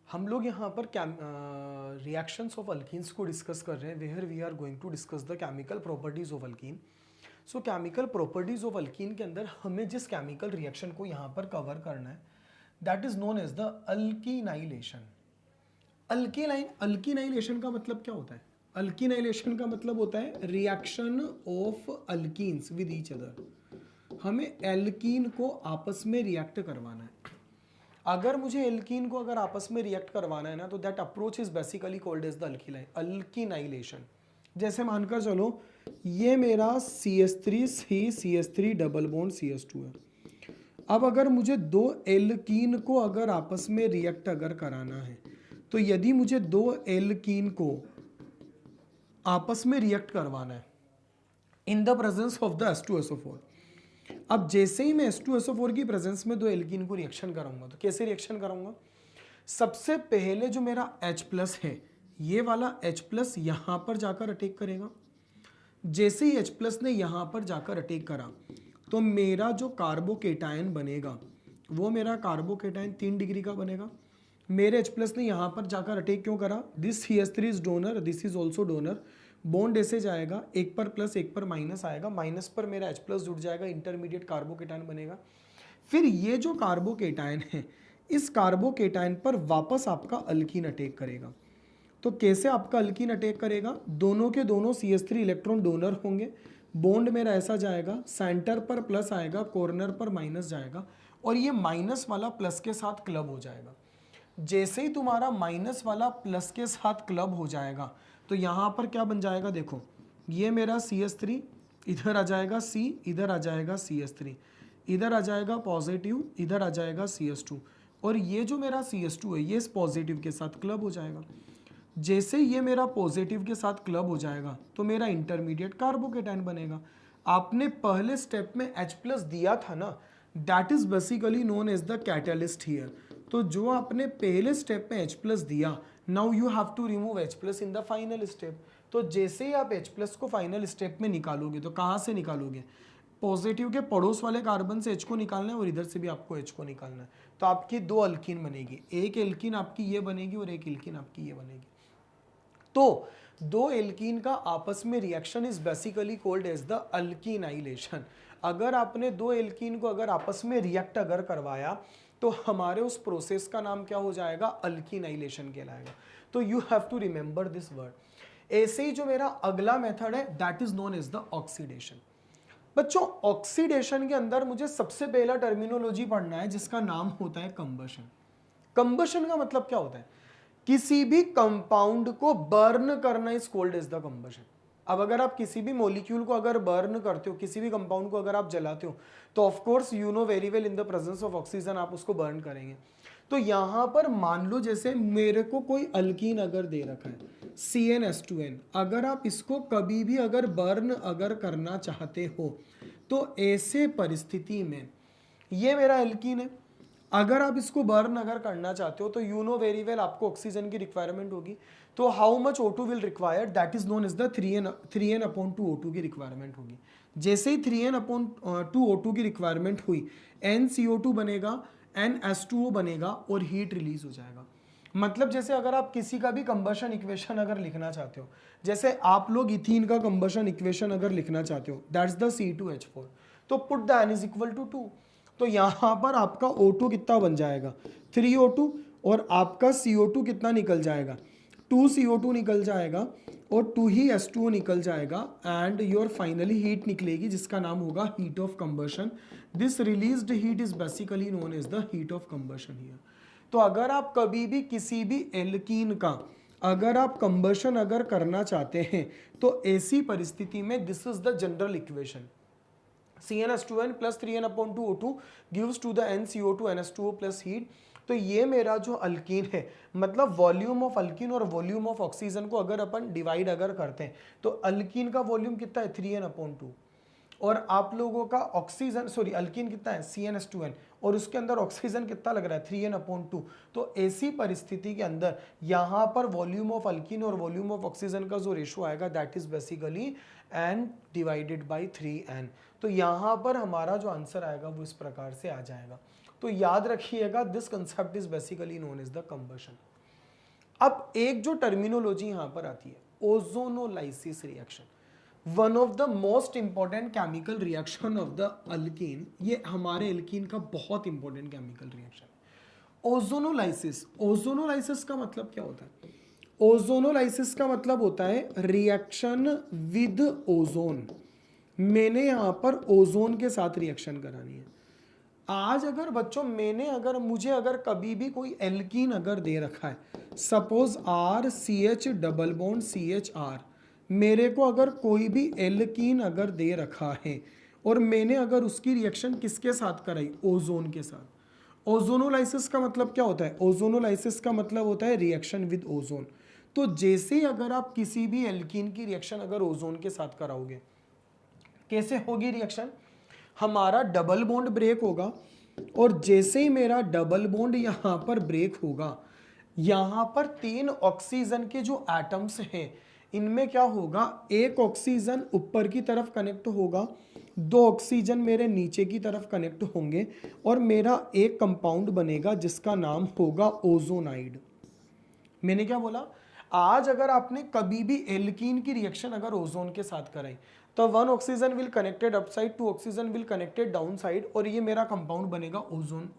हम लोग यहाँ पर रिएक्शंस ऑफ अल्कीन्स को डिस्कस कर रहे हैं, where we are going to discuss the chemical properties of alkene. So chemical properties of alkene के अंदर हमें जिस केमिकल रिएक्शन को यहाँ पर कवर करना है that is known as the alkenylation. Alkenylation का मतलब क्या होता है? अल्कीनाइलेशन का मतलब होता है reaction of alkenes with each other. हमें एल्कीन को आपस में रिएक्ट करवाना है। अगर मुझे एल्कीन को अगर आपस में रिएक्ट करवाना है ना, तो that approach is basically called as the alkenylation. जैसे मानकर चलो ये मेरा CH3 डबल बॉन्ड CH2 है। अब अगर मुझे दो एल्कीन को अगर आपस में रिएक्ट अगर कराना है, तो यदि मुझे दो एल्कीन को आपस में रिएक्ट करवाना है इन the presence of the H2SO4, अब जैसे ही मैं H2SO4 की प्रेजेंस में दो एल्कीन को रिएक्शन कराऊंगा, तो कैसे रिएक्शन कराऊंगा? सबसे पहले जो मेरा H+ है, ये वाला H+ यहां पर जाकर अटैक करेगा। जैसे ही H+ ने यहां पर जाकर अटैक करा, तो मेरा जो कार्बोकेटायन बनेगा वो मेरा कार्बोकेटायन 3 डिग्री का बनेगा। मेरे H+ ने यहां पर जाकर अटैक क्यों करा? This CH3 is donor, this is also donor. Bond ऐसे जाएगा, एक पर प्लस एक पर माइनस आएगा, माइनस पर मेरा H+ जुड़ जाएगा, इंटरमीडिएट कार्बोकेटायन बनेगा। फिर ये जो कार्बोकेटायन है, इस कार्बोकेटायन पर वापस आपका अल्कीन अटैक करेगा। तो कैसे आपका अल्कीन अटैक करेगा? दोनों के दोनों CH3 इलेक्ट्रॉन डोनर होंगे, बॉन्ड मेरा ऐसा जाएगा, सेंटर पर प्लस आएगा, कॉर्नर पर माइनस जाएगा, और ये माइनस वाला प्लस के साथ क्लब हो जाएगा। जैसे ही तुम्हारा माइनस वाला प्लस के साथ क्लब हो जाएगा, तो यहां पर क्या बन जाएगा? देखो, ये मेरा CH3 इधर आ जाएगा, C इधर आ जाएगा, CH3 इधर आ जाएगा पॉजिटिव, इधर आ जाएगा CH2, और ये जो मेरा CH2 है ये इस पॉजिटिव के साथ क्लब हो जाएगा। जैसे ये मेरा पॉजिटिव के साथ क्लब हो जाएगा, तो मेरा इंटरमीडिएट कार्बोकेटायन बनेगा। आपने पहले स्टेप में H+ दिया था ना, that is basically known as the catalyst here. तो जो आपने पहले स्टेप में H+ दिया, now you have to remove H+ in the final step. तो जैसे ही आप H+ को फाइनल स्टेप में निकालोगे, तो कहाँ से निकालोगे? पॉजिटिव के पड़ोस वाले कार्बन से H को निकालना है और इधर से भी आपको H को निकालना है। तो आपकी दो अल्कीन बनेगी, एक एल्कीन आपकी ये बनेगी और एक एल्कीन आपकी ये बनेगी। तो दो एल्कीन का आपस में reaction is basically called as the alkenylation. अगर आपने दो एल्कीन को अगर आपस में रिएक्ट अगर करवाया, तो हमारे उस प्रोसेस का नाम क्या हो जाएगा? अल्कीनाइलेशन कहलाएगा। तो you have to remember this word. ऐसे ही जो मेरा अगला मेथड है that is known as the oxidation. बच्चों, ऑक्सीडेशन के अंदर मुझे सबसे पहला टर्मिनोलॉजी पढ़ना है जिसका नाम होता है कंबशन। कंबशन का मतलब क्या होता है? किसी भी कंपाउंड को बर्न करना is called as the combustion. अब अगर आप किसी भी मॉलिक्यूल को अगर बर्न करते हो, किसी भी कंपाउंड को अगर आप जलाते हो, तो of course you know very well in the presence of oxygen आप उसको बर्न करेंगे। तो यहां पर मान लो जैसे मेरे को कोई अल्कीन अगर दे रखा है CnH2n, अगर आप इसको कभी भी अगर बर्न अगर करना चाहते हो, तो ऐसे परिस्थिति में ये मेरा एल्कीन है, अगर आप इसको बर्न अगर करना चाहते हो, तो यू नो वेरी वेल आपको ऑक्सीजन की रिक्वायरमेंट होगी। तो how much O2 will require? That is known as the 3n/2 O2 की रिक्वायरमेंट होगी। जैसे ही 3n/2 O2 की रिक्वायरमेंट हुई, NCO2 बनेगा, NH2O बनेगा और हीट रिलीज हो जाएगा। मतलब जैसे अगर आप किसी का भी कंबशन इक्वेशन अगर लिखना चाहते हो, जैसे आप लोग इथीन का कंबशन इक्वेशन अगर लिखना चाहते हो, दैट्स द C2H4, तो put the N is equal to 2। तो यहां पर आपका O2 कितना बन जाएगा? 3O2, और आपका CO2 कितना निकल जाएगा? 2CO2 निकल जाएगा, और 2 ही H2O निकल जाएगा, एंड योर फाइनली हीट निकलेगी जिसका नाम होगा heat of combustion. This released heat is basically known as the heat of combustion here. तो अगर आप कभी भी किसी भी एल्कीन का अगर आप कंबशन अगर करना चाहते हैं, तो ऐसी परिस्थिति में this is the general equation, CnH2n plus 3n/2 O2 gives to the NCO2 NH2O plus heat। तो ये मेरा जो अल्कीन है, मतलब वॉल्यूम ऑफ अल्कीन और वॉल्यूम ऑफ ऑक्सीजन को अगर अपन डिवाइड अगर करते हैं, तो अल्कीन का वॉल्यूम कितना है? 3n/2, और आप लोगों का ऑक्सीजन सॉरी अल्कीन कितना है? CnH2n, और उसके अंदर ऑक्सीजन कितना लग रहा है? 3n/2। तो ऐसी परिस्थिति के अंदर यहाँ पर वॉल्यूम ऑफ अल्कीन और वॉल्यूम ऑफ ऑक्सीजन का जो रेशो आएगा that is basically n divided by 3n। तो यहाँ पर हमारा जो आंसर आएगा वो इस प्रकार से आ जाएगा। तो याद रखिएगा, this concept is basically known as the combustion. अब एक जो टर्मिनोलॉजी यहां पर आती है, ozonolysis reaction, one of the most important chemical reaction of the alkene, ये हमारे एल्कीन का बहुत इंपॉर्टेंट केमिकल रिएक्शन है ओजोनोलाइसिस। ओजोनोलाइसिस का मतलब क्या होता है? ओजोनोलाइसिस का मतलब होता है रिएक्शन विद ओजोन। मैंने यहां पर ओजोन के साथ रिएक्शन करानी है। आज अगर बच्चों मुझे अगर कभी भी कोई एल्कीन अगर दे रखा है, suppose RCH double bond CHR, मेरे को अगर कोई भी एल्कीन अगर दे रखा है और मैंने अगर उसकी रिएक्शन किसके साथ कराई? ओजोन के साथ। ओजोनोलाइसिस का मतलब क्या होता है? ओजोनोलाइसिस का मतलब होता है रिएक्शन विद ओजोन। तो जैसे ही अगर आप किसी भी एल्कीन की रिएक्शन अगर ओजोन के साथ कराओगे, कैसे होगी रिएक्शन? हमारा डबल बॉन्ड ब्रेक होगा, और जैसे ही मेरा डबल बॉन्ड यहां पर ब्रेक होगा, यहां पर 3 ऑक्सीजन के जो एटम्स हैं, इनमें क्या होगा? एक ऑक्सीजन ऊपर की तरफ कनेक्ट होगा, 2 ऑक्सीजन मेरे नीचे की तरफ कनेक्ट होंगे, और मेरा एक कंपाउंड बनेगा जिसका नाम होगा ओजोनाइड। मैंने क्या बोला? आज अगर आपने कभी भी एल्कीन की रिएक्शन अगर ओजोन के साथ कराई, तो 1 oxygen will connected upside, 2 oxygen will connected down side, और ये मेरा कंपाउंड बनेगा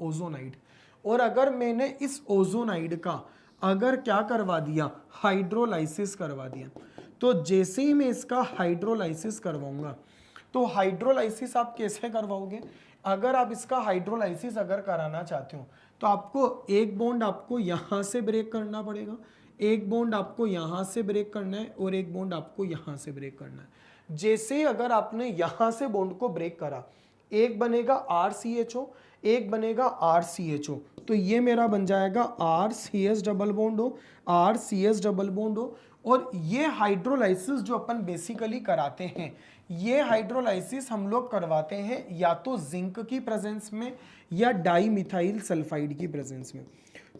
ओजोनाइड। और अगर मैंने इस ओजोनाइड का अगर क्या करवा दिया? हाइड्रोलाइसिस करवा दिया। तो जैसे ही मैं इसका हाइड्रोलाइसिस करवाऊंगा, तो हाइड्रोलाइसिस आप कैसे करवाओगे? अगर आप इसका हाइड्रोलाइसिस अगर कराना चाहते हो, तो आपको एक बॉन्ड आपको यहां से ब्रेक करना पड़ेगा, एक बॉन्ड आपको यहां से ब्रेक करना है, और एक बॉन्ड आपको यहां से ब्रेक करना है। जैसे ही अगर आपने यहां से बॉन्ड को ब्रेक करा, एक बनेगा RCHO, एक बनेगा RCHO, तो ये मेरा बन जाएगा RCS डबल बॉन्ड हो, RCS डबल बॉन्ड हो। और ये हाइड्रोलाइसिस जो अपन बेसिकली कराते हैं, ये हाइड्रोलाइसिस हम लोग करवाते हैं या तो जिंक की प्रेजेंस में या डाई मिथाइल सल्फाइड की प्रेजेंस में।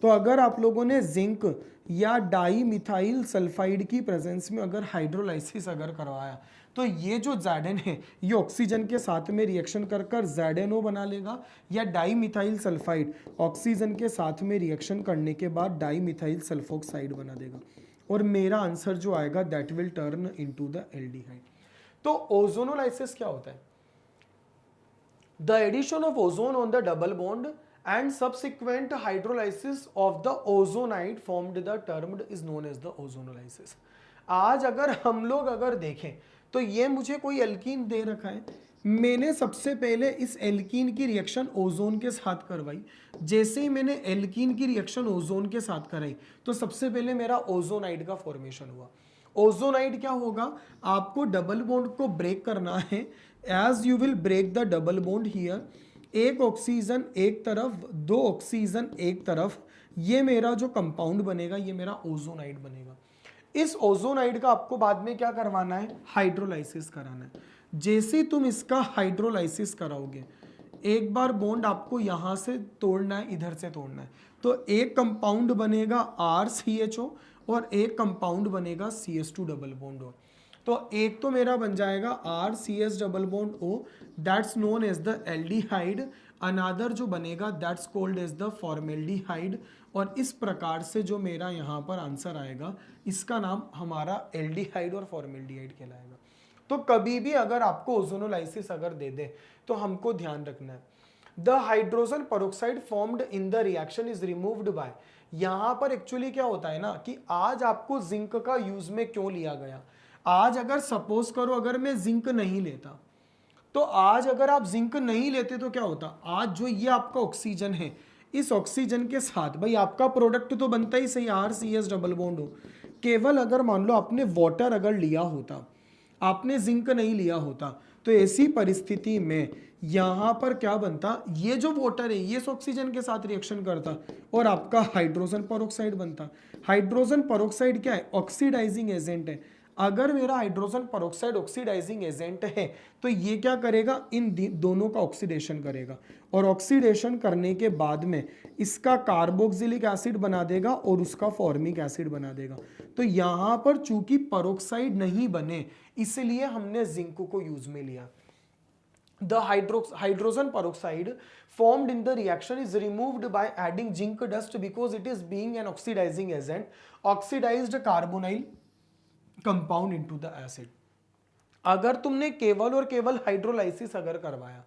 तो अगर आप लोगों ने जिंक या डाई मिथाइल सल्फाइड की प्रेजेंस में अगर हाइड्रोलाइसिस अगर करवाया, तो ये जो Zn है, ये ऑक्सीजन के साथ में रिएक्शन कर कर ZNO बना लेगा, या डाई मिथाइल सल्फाइड ऑक्सीजन के साथ में रिएक्शन करने के बाद डाई मिथाइल सल्फोक्साइड बना देगा, और मेरा आंसर जो आएगा that will turn into the aldehyde. तो ओजोनोलाइसिस क्या होता है? The addition of ozone on the double bond and subsequent hydrolysis of the ozonide formed the termed is known as the ozonolysis। आज अगर हम लोग अगर देखें, तो ये मुझे कोई एल्कीन दे रखा है, मैंने सबसे पहले इस एल्कीन की रिएक्शन ओजोन के साथ करवाई। जैसे ही मैंने एल्कीन की रिएक्शन ओजोन के साथ कराई, तो सबसे पहले मेरा ओजोनाइड का फॉर्मेशन हुआ। ओजोनाइड क्या होगा? आपको डबल बॉन्ड को ब्रेक करना है। As you will break the double bond here, एक ऑक्सीजन एक तरफ, 2 ऑक्सीजन एक तरफ, ये मेरा जो कंपाउंड बनेगा, ये मेरा ओजोनाइड बनेगा। इस ओजोनाइड का आपको बाद में क्या करवाना है? हाइड्रोलाइसिस कराना है। जैसे तुम इसका हाइड्रोलाइसिस कराओगे, एक बार बॉन्ड आपको यहां से तोड़ना है, इधर से तोड़ना है, तो एक कंपाउंड बनेगा RCHO और एक कंपाउंड बनेगा CS2 डबल बॉन्ड O। तो एक तो मेरा बन जाएगा RCS double bond O, that's known as the aldehyde. Another जो बनेगा that's called as the formaldehyde. और इस प्रकार से जो मेरा यहाँ पर आंसर आएगा, इसका नाम हमारा एल्डिहाइड और फॉर्मेल्डिहाइड कहलाएगा। तो कभी भी अगर आपको ओजोनोलाइसिस अगर दे दे, तो हमको ध्यान रखना है, the hydrogen peroxide formed in the reaction is removed by. यहाँ पर एक्चुअली क्या होता है ना, कि आज आपको जिंक का यूज में क्यों लिया गया? आज अगर सपोज करो अगर मैं जिंक नहीं लेता, तो आज अगर आप जिंक नहीं लेते तो क्या होता? आज जो ये आपका ऑक्सीजन है, इस ऑक्सीजन के साथ भाई आपका प्रोडक्ट तो बनता ही सही, RCS डबल बॉन्ड हो। केवल अगर मान लो आपने वाटर अगर लिया होता, आपने जिंक नहीं लिया होता, तो ऐसी परिस्थिति में यहां पर क्या बनता? ये जो वाटर है, ये इस ऑक्सीजन के साथ रिएक्शन करता और आपका हाइड्रोजन पेरोक्साइड बनता। हाइड्रोजन पेरोक्साइड क्या है? ऑक्सीडाइजिंग एजेंट है। अगर मेरा हाइड्रोजन पेरोक्साइड ऑक्सीडाइजिंग एजेंट है, तो ये क्या करेगा? इन दोनों का ऑक्सीडेशन करेगा, और ऑक्सीडेशन करने के बाद में इसका कार्बोक्सिलिक एसिड बना देगा और उसका फॉर्मिक एसिड बना देगा। तो यहाँ पर चूंकि पेरोक्साइड नहीं बने, इसलिए हमने जिंक को यूज में लिया। the hydrogen peroxide formed in the reaction is removed by adding zinc dust because it is being an oxidizing agent, oxidized carbonyl compound into the acid. अगर तुमने केवल और केवल हाइड्रोलाइसिस अगर करवाया,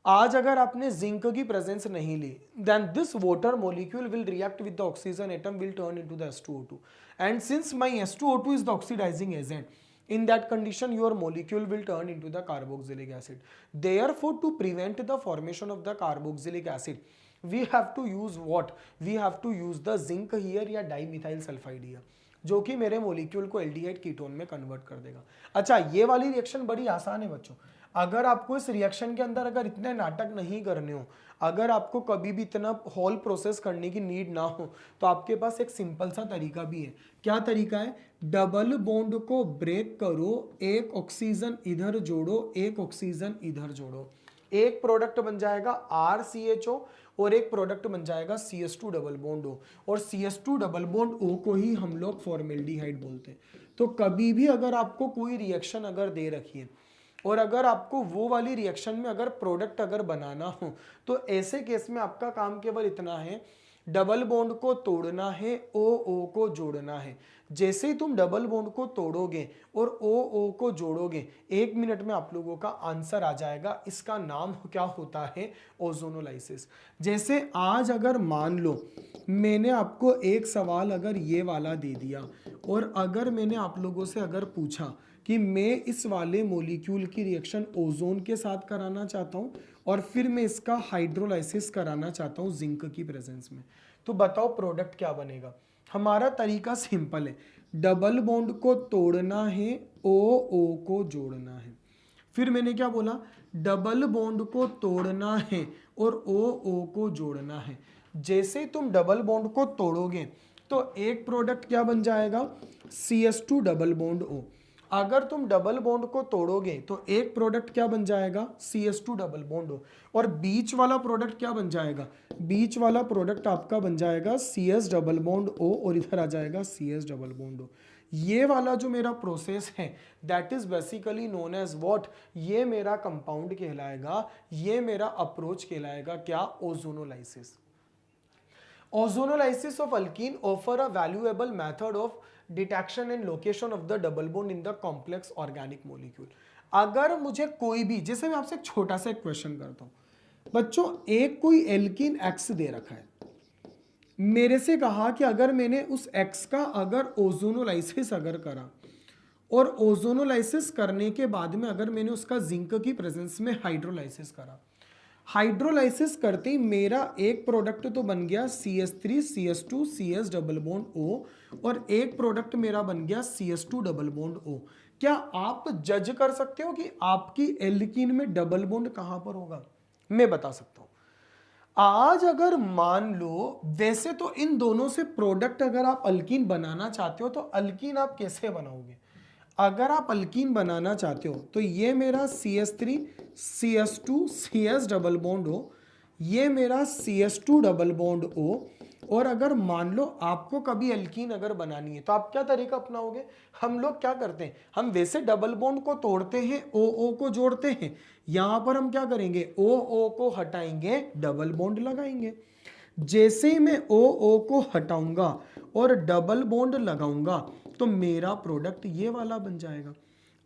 आज अगर आपने जिंक की प्रेजेंस नहीं ली, then this water molecule will react with the oxygen atom will turn into the H2O2, and since my H2O2 is the oxidising agent, in that condition your molecule will turn into the carboxylic acid. Therefore, to prevent the formation of the carboxylic acid, we have to use what? We have to use the zinc here या dimethyl sulphide here, जो कि मेरे molecule को aldehyde ketone में convert कर देगा. अच्छा, ये वाली रिएक्शन बड़ी आसान है बच्चों. अगर आपको इस रिएक्शन के अंदर अगर इतने नाटक नहीं करने हो, अगर आपको कभी भी इतना होल प्रोसेस करने की नीड ना हो, तो आपके पास एक सिंपल सा तरीका भी है. क्या तरीका है? डबल बॉन्ड को ब्रेक करो, एक ऑक्सीजन इधर जोड़ो, एक ऑक्सीजन इधर जोड़ो, एक प्रोडक्ट बन जाएगा RCHO और एक प्रोडक्ट बन जाएगा CH2 डबल बॉन्ड O, और CH2 डबल बॉन्ड O को ही हम लोग फॉर्मेल्डिहाइड बोलते हैं. तो कभी भी अगर आपको कोई रिएक्शन अगर दे रखी है और अगर आपको वो वाली रिएक्शन में अगर प्रोडक्ट अगर बनाना हो, तो ऐसे केस में आपका काम केवल इतना है, डबल बॉन्ड को तोड़ना है, OO को जोड़ना है. जैसे ही तुम डबल बॉन्ड को तोड़ोगे और OO को जोड़ोगे, 1 मिनट में आप लोगों का आंसर आ जाएगा. इसका नाम क्या होता है? ओजोनोलाइसिस. जैसे आज अगर मान लो मैंने आपको एक सवाल अगर ये वाला दे दिया और अगर मैंने आप लोगों से अगर पूछा कि मैं इस वाले मॉलिक्यूल की रिएक्शन ओजोन के साथ कराना चाहता हूँ और फिर मैं इसका हाइड्रोलाइसिस कराना चाहता हूँ जिंक की प्रेजेंस में, तो बताओ प्रोडक्ट क्या बनेगा? हमारा तरीका सिंपल है, डबल बॉन्ड को तोड़ना है, OO को जोड़ना है. फिर मैंने क्या बोला? डबल बॉन्ड को तोड़ना है और OO को जोड़ना है. जैसे तुम डबल बॉन्ड को तोड़ोगे तो एक प्रोडक्ट क्या बन जाएगा? CH2 double bond O. अगर तुम डबल बॉन्ड को तोड़ोगे तो एक प्रोडक्ट क्या बन जाएगा? CH2 double bond O. और बीच वाला प्रोडक्ट क्या बन जाएगा? बीच वाला प्रोडक्ट आपका बन जाएगा CS डबल बॉन्ड O और इधर आ जाएगा CS डबल बॉन्ड O. ये वाला जो मेरा प्रोसेस है that is basically known as what? ये मेरा कंपाउंड कहलाएगा, ये मेरा अप्रोच कहलाएगा. क्या? Ozonolysis. Ozonolysis of alkene offer a valuable method of detection and location of the double bond in the complex organic molecule. अगर मुझे कोई भी, जैसे मैं आपसे एक छोटा सा क्वेश्चन करता हूं बच्चों, एक कोई एल्कीन X दे रखा है, मेरे से कहा कि अगर मैंने उस X का अगर ओजोनोलाइसिस अगर करा और ओजोनोलाइसिस करने के बाद में अगर मैंने उसका जिंक की प्रेजेंस में हाइड्रोलाइसिस करा, हाइड्रोलाइसिस करते ही मेरा एक प्रोडक्ट तो बन गया CH3 CH2 CS double bond O और एक प्रोडक्ट मेरा बन गया CH2 डबल बॉन्ड O. क्या आप जज कर सकते हो कि आपकी एल्कीन में डबल बॉन्ड कहां पर होगा? मैं बता सकता हूं. आज अगर मान लो, वैसे तो इन दोनों से प्रोडक्ट अगर आप अल्कीन बनाना चाहते हो तो अल्कीन आप कैसे बनाओगे? अगर आप अल्कीन बनाना चाहते हो तो ये मेरा CH3 CH2 CS double bond O, ये मेरा CH2 डबल बॉन्ड O. और अगर मान लो आपको कभी अल्कीन अगर बनानी है तो आप क्या तरीका अपनाओगे? हम लोग क्या करते हैं, हम वैसे डबल बॉन्ड को तोड़ते हैं, OO को जोड़ते हैं. यहां पर हम क्या करेंगे? OO को हटाएंगे, डबल बॉन्ड लगाएंगे. जैसे ही मैं OO को हटाऊंगा और डबल बॉन्ड लगाऊंगा तो मेरा प्रोडक्ट ये वाला बन जाएगा.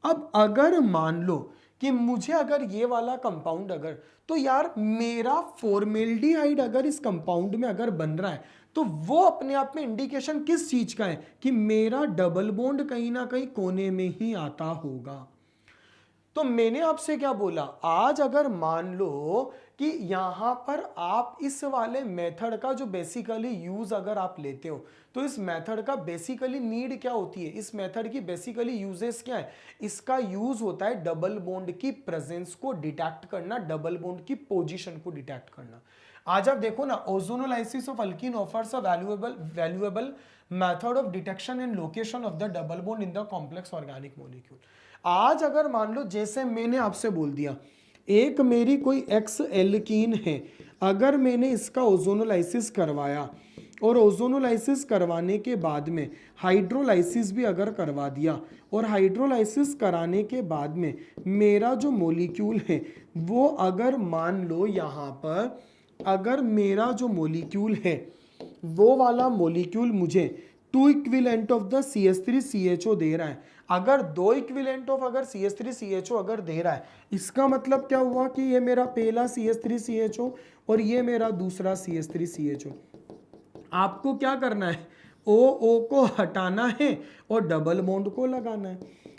अब अगर मान लो कि मुझे अगर ये वाला कंपाउंड अगर, तो यार मेरा फॉर्मेल्डिहाइड अगर इस कंपाउंड में अगर बन रहा है तो वो अपने आप में इंडिकेशन किस चीज का है? कि मेरा डबल बॉन्ड कहीं ना कहीं कोने में ही आता होगा. तो मैंने आपसे क्या बोला? आज अगर मान लो कि यहां पर आप इस वाले मेथड का जो बेसिकली यूज अगर आप लेते हो, तो इस मेथड का बेसिकली नीड क्या होती है? इस मेथड की बेसिकली यूजेस क्या है? इसका यूज होता है डबल बॉन्ड की प्रेजेंस को डिटेक्ट करना, डबल बॉन्ड की पोजीशन को डिटेक्ट करना. आज आप देखो ना, ozonolysis of alkyne offers a valuable method of detection and location of the double bond in the complex organic molecule. आज अगर मान लो जैसे मैंने आपसे बोल दिया, एक मेरी कोई X एल्कीन है, अगर मैंने इसका ओजोनोलाइसिस करवाया और ओजोनोलाइसिस करवाने के बाद में हाइड्रोलाइसिस भी अगर करवा दिया और हाइड्रोलाइसिस कराने के बाद में मेरा जो मॉलिक्यूल है वो अगर मान लो यहाँ पर अगर मेरा जो मॉलिक्यूल है वो वाला मॉलिक्यूल मुझे 2 इक्विवेलेंट ऑफ द CH3CHO दे रहा है, अगर 2 इक्विवेलेंट ऑफ अगर CH3CHO अगर दे रहा है, इसका मतलब क्या हुआ कि ये मेरा पहला CH3CHO और ये मेरा दूसरा CH3CHO। आपको क्या करना है, OO को हटाना है और डबल बॉन्ड को लगाना है।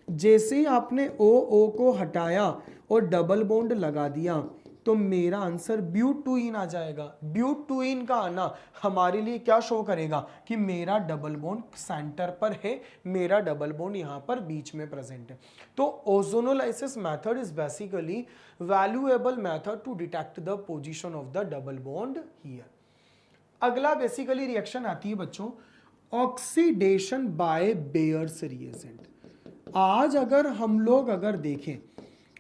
जैसे ही आपने OO को हटाया और डबल बॉन्ड लगा दिया तो मेरा आंसर ब्यूटूइन आ जाएगा। ब्यूटूइन का आना हमारे लिए क्या शो करेगा कि मेरा डबल बॉन्ड सेंटर पर है, मेरा डबल बॉन्ड यहाँ पर बीच में प्रेजेंट है। तो ozonolysis method is basically valuable method to detect the position of the double bond here. अगला बेसिकली रिएक्शन आती है बच्चों ऑक्सीडेशन बाय बेयर्स रिएजेंट। आज अगर हम लोग अगर देखें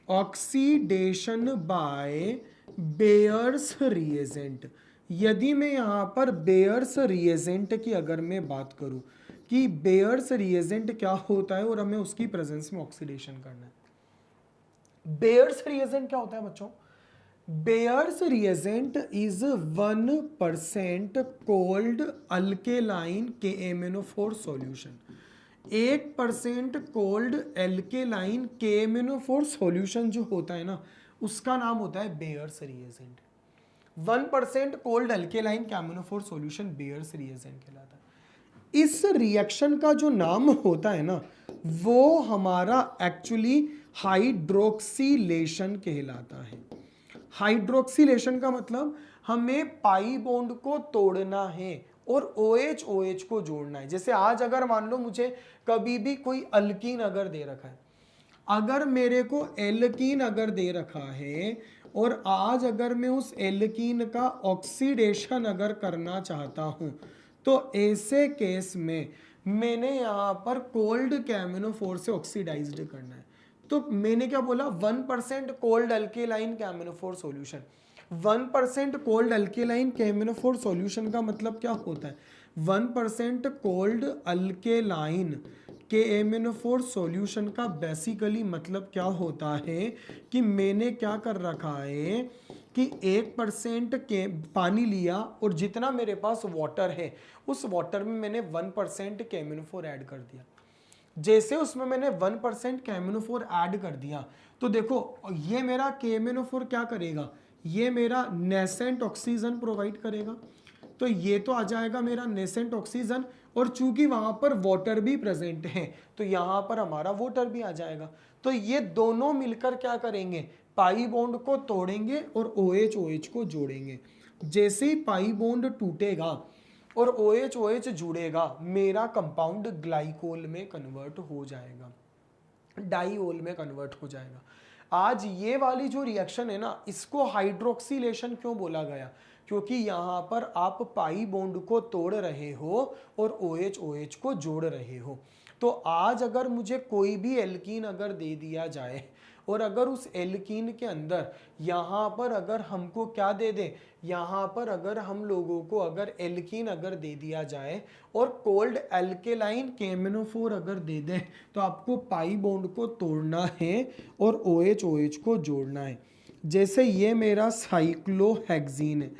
ऑक्सीडेशन बाय बेयर्स रिएजेंट, यदि मैं यहां पर बेयर्स रिएजेंट की अगर मैं बात करूं कि बेयर्स रिएजेंट क्या होता है और हमें उसकी प्रेजेंस में ऑक्सीडेशन करना है। बेयर्स रिएजेंट क्या होता है बच्चों, bears reagent is 1% cold alkaline KMnO4 solution. 1% cold alkaline KMnO4 solution जो होता है ना उसका नाम होता है bears reagent. 1% cold alkaline KMnO4 solution bears reagent कहलाता है। इस रिएक्शन का जो नाम होता है ना वो हमारा एक्चुअली हाइड्रोक्सिलेशन कहलाता है। हाइड्रोक्सिलेशन का मतलब हमें पाई बॉन्ड को तोड़ना है और OH OH को जोड़ना है। जैसे आज अगर मान लो मुझे कभी भी कोई अल्कीन अगर दे रखा है, अगर मेरे को एल्कीन अगर दे रखा है और आज अगर मैं उस एल्कीन का ऑक्सीडेशन अगर करना चाहता हूं तो ऐसे केस में मैंने यहाँ पर कोल्ड KMnO4 से ऑक्सीडाइज्ड करना है। तो मैंने क्या बोला 1% cold alkaline KMnO4 solution. 1% cold alkaline KMnO4 solution का मतलब क्या होता है, 1% कोल्ड अल्केलाइन KMnO4 सॉल्यूशन का बेसिकली मतलब क्या होता है कि मैंने क्या कर रखा है कि 1% के पानी लिया और जितना मेरे पास वाटर है उस वाटर में मैंने 1% KMnO4 ऐड कर दिया। जैसे उसमें मैंने 1% KMnO4 ऐड कर दिया तो देखो ये मेरा KMnO4 क्या करेगा, ये मेरा नेसेंट ऑक्सीजन प्रोवाइड करेगा। तो ये तो आ जाएगा मेरा नेसेंट ऑक्सीजन और चूंकि वहां पर वाटर भी प्रेजेंट है तो यहां पर हमारा वाटर भी आ जाएगा। तो ये दोनों मिलकर क्या करेंगे, पाई बॉन्ड को तोड़ेंगे और OH OH को जोड़ेंगे। जैसे ही पाई बॉन्ड टूटेगा और OH OH जुड़ेगा मेरा कंपाउंड ग्लाइकोल में कन्वर्ट हो जाएगा, डाईओल में कन्वर्ट हो जाएगा। आज ये वाली जो रिएक्शन है ना इसको हाइड्रोक्सिलेशन क्यों बोला गया, क्योंकि यहाँ पर आप पाई बॉन्ड को तोड़ रहे हो और OH OH को जोड़ रहे हो। तो आज अगर मुझे कोई भी एल्कीन अगर दे दिया जाए और अगर उस एल्कीन के अंदर यहाँ पर अगर हमको क्या दे दे, यहाँ पर अगर हम लोगों को अगर एल्कीन अगर दे दिया जाए और कोल्ड एल्केलाइन KMnO4 अगर दे दे तो आपको पाई बॉन्ड को तोड़ना है और OH OH को जोड़ना है। जैसे ये मेरा साइक्लोहेक्सीन है।